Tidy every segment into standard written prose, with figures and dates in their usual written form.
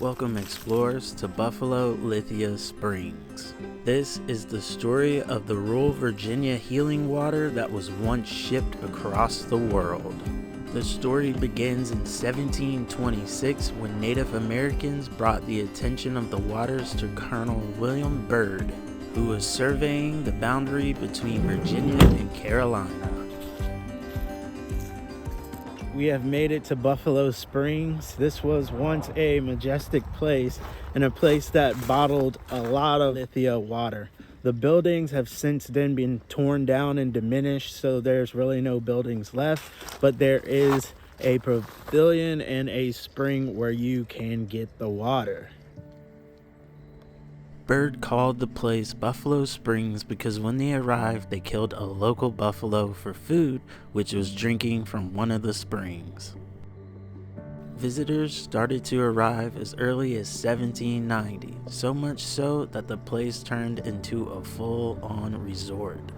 Welcome explorers to Buffalo Lithia Springs. This is the story of the rural Virginia healing water that was once shipped across the world. The story begins in 1726 when Native Americans brought the attention of the waters to Colonel William Byrd, who was surveying the boundary between Virginia and Carolina. We have made it to Buffalo Springs. This was once a majestic place and a place that bottled a lot of Lithia water. The buildings have since then been torn down and diminished, so there's really no buildings left, but there is a pavilion and a spring where you can get the water. Byrd called the place Buffalo Springs because when they arrived, they killed a local buffalo for food, which was drinking from one of the springs. Visitors started to arrive as early as 1790, so much so that the place turned into a full-on resort.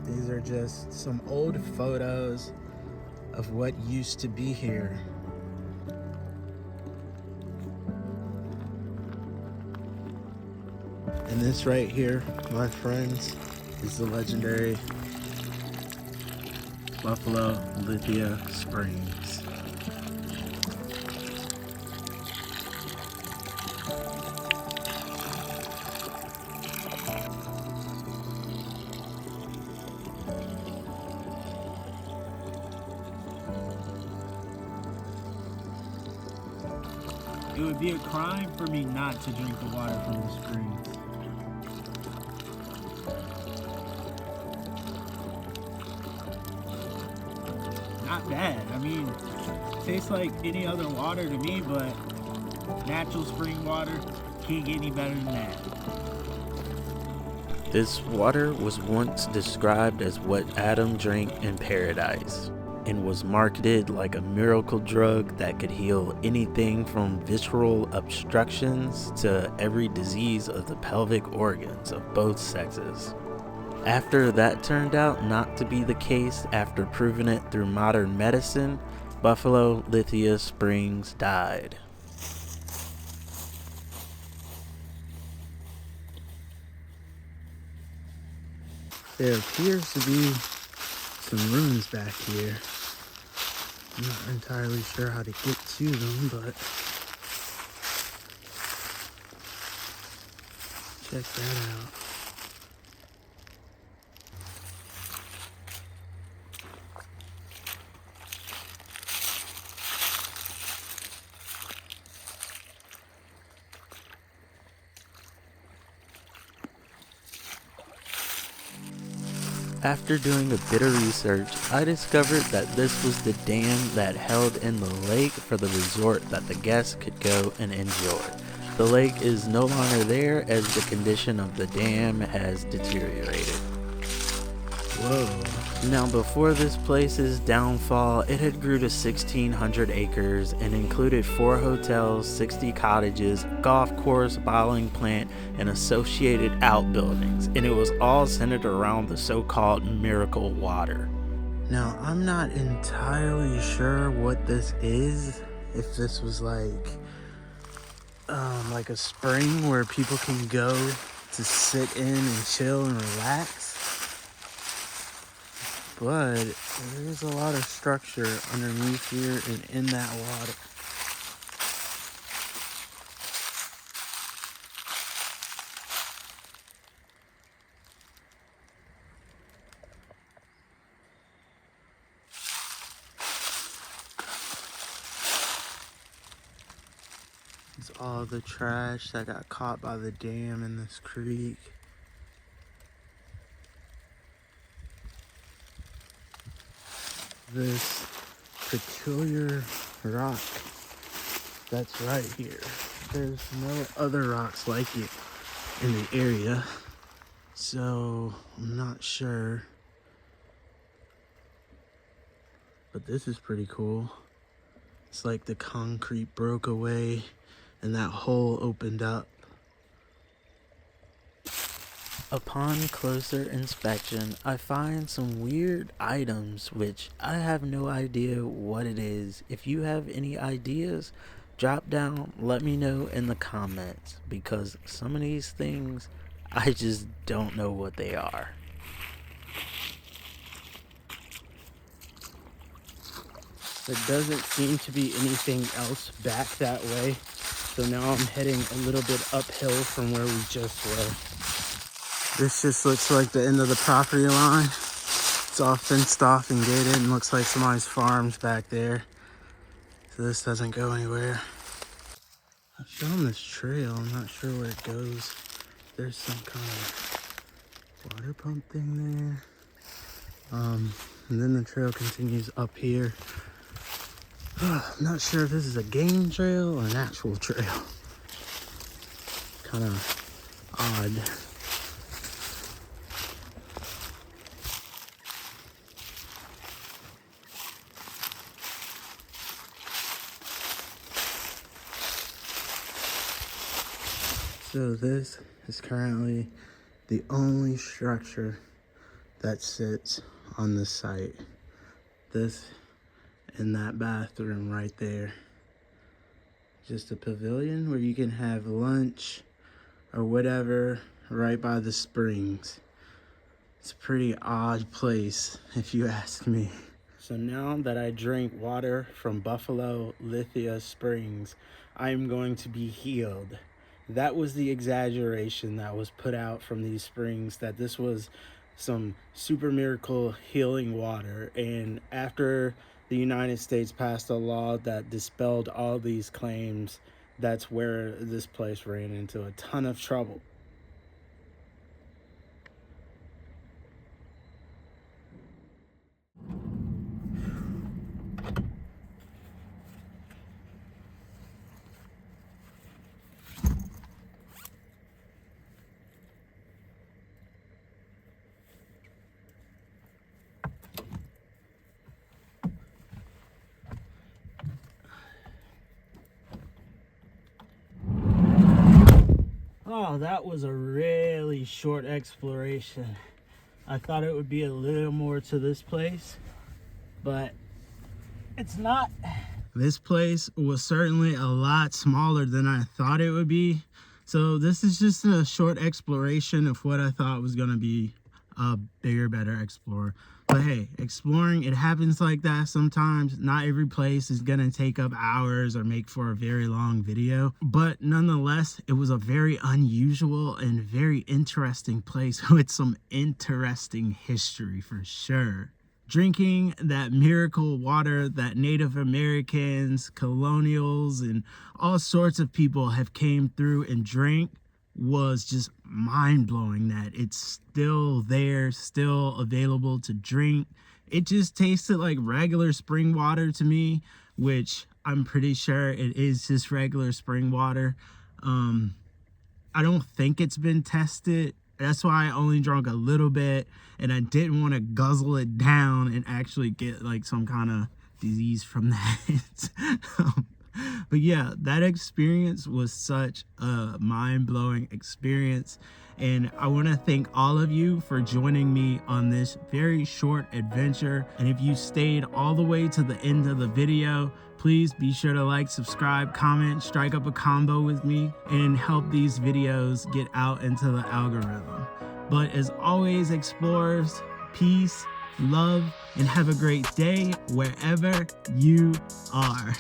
These are just some old photos of what used to be here. And this right here, my friends, is the legendary Buffalo Lithia Springs. It would be a crime for me not to drink the water from the springs. Not bad. I mean, tastes like any other water to me, but natural spring water can't get any better than that. This water was once described as what Adam drank in paradise and was marketed like a miracle drug that could heal anything from visceral obstructions to every disease of the pelvic organs of both sexes. After that turned out not to be the case after proving it through modern medicine, Buffalo Lithia Springs died. There appears to be some rooms back here. I'm not entirely sure how to get to them, but check that out. After doing a bit of research, I discovered that this was the dam that held in the lake for the resort that the guests could go and enjoy. The lake is no longer there as the condition of the dam has deteriorated. Whoa. Now before this place's downfall, it had grew to 1,600 acres and included 4 hotels, 60 cottages, golf course, bottling plant, and associated outbuildings, and it was all centered around the so-called miracle water. Now I'm not entirely sure what this is, if this was like a spring where people can go to sit in and chill and relax. But there is a lot of structure underneath here and in that water. It's all the trash that got caught by the dam in this creek. This peculiar rock that's right here. There's no other rocks like it in the area, so I'm not sure. But this is pretty cool. It's like the concrete broke away and that hole opened up. Upon closer inspection, I find some weird items which I have no idea what it is. If you have any ideas, drop down, let me know in the comments, because some of these things I just don't know what they are. There doesn't seem to be anything else back that way. So now I'm heading a little bit uphill from where we just were. This just looks like the end of the property line. It's all fenced off and gated and looks like somebody's farm's back there. So this doesn't go anywhere. I found this trail, I'm not sure where it goes. There's some kind of water pump thing there. And then the trail continues up here. I'm not sure if this is a game trail or an actual trail. Kind of odd. So this is currently the only structure that sits on the site. This and that bathroom right there. Just a pavilion where you can have lunch or whatever right by the springs. It's a pretty odd place if you ask me. So now that I drink water from Buffalo Lithia Springs, I'm going to be healed. That was the exaggeration that was put out from these springs, that this was some super miracle healing water. And after the United States passed a law that dispelled all these claims, that's where this place ran into a ton of trouble. Oh, that was a really short exploration. I thought it would be a little more to this place, but it's not. This place was certainly a lot smaller than I thought it would be. So this is just a short exploration of what I thought was gonna be a bigger, better explorer. But hey, exploring, it happens like that sometimes. Not every place is gonna take up hours or make for a very long video. But nonetheless, it was a very unusual and very interesting place with some interesting history for sure. Drinking that miracle water that Native Americans, colonials, and all sorts of people have came through and drank was just mind-blowing, that it's still there, still available to drink. It just tasted like regular spring water to me, which I'm pretty sure it is just regular spring water. I don't think it's been tested. That's why I only drank a little bit, and I didn't want to guzzle it down and actually get like some kind of disease from that. But yeah, that experience was such a mind-blowing experience, and I want to thank all of you for joining me on this very short adventure. And if you stayed all the way to the end of the video, please be sure to like, subscribe, comment, strike up a combo with me, and help these videos get out into the algorithm. But as always, explorers, peace, love, and have a great day wherever you are.